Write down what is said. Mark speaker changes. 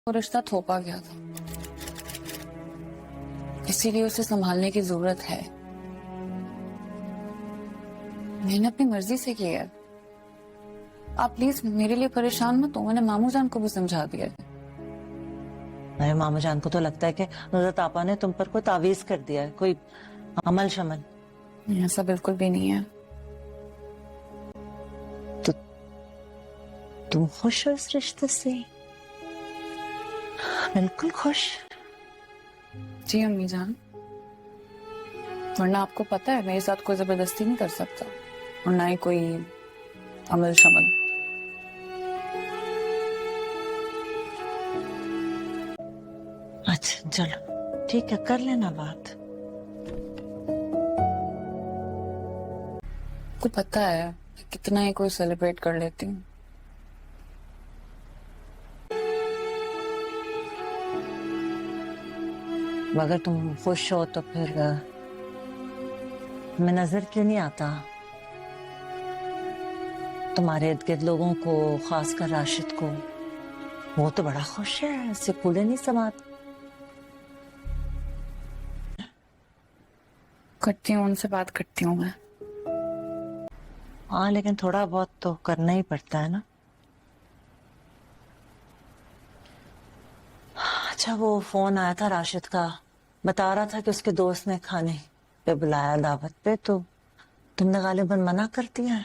Speaker 1: वो रिश्ता थोपा गया था, इसीलिए उसे संभालने की जरूरत है। मैंने अपनी मर्जी से की है। आप प्लीज मेरे लिए परेशान मत हो, मैंने मामू जान को भी समझा दिया है।
Speaker 2: अरे मामू जान को तो लगता है कि नुसरत आपा ने तुम पर कोई तावीज कर दिया है, कोई अमल शमन।
Speaker 1: ऐसा बिल्कुल भी नहीं है।
Speaker 2: तो तुम खुश हो इस रिश्ते से? बिल्कुल खुश।
Speaker 1: जी अम्मी जान, वरना आपको पता है मेरे साथ कोई जबरदस्ती नहीं कर सकता और ना ही कोई अमल शमल।
Speaker 2: अच्छा चलो ठीक है, कर लेना बात।
Speaker 1: आपको पता है कितना ही कोई सेलिब्रेट कर लेती हूँ।
Speaker 2: अगर तुम खुश हो तो फिर मैं नजर क्यों नहीं आता तुम्हारे इर्द गिर्द लोगों को, खासकर राशिद को? वो तो बड़ा खुश है, ऐसे फूले नहीं समाते।
Speaker 1: करती हूँ, उनसे बात करती हूँ मैं।
Speaker 2: हाँ लेकिन थोड़ा बहुत तो करना ही पड़ता है ना। अच्छा वो फोन आया था राशिद का, बता रहा था कि उसके दोस्त ने खाने पे बुलाया दावत पे, तो तुमने गालिबन मना कर दिया है।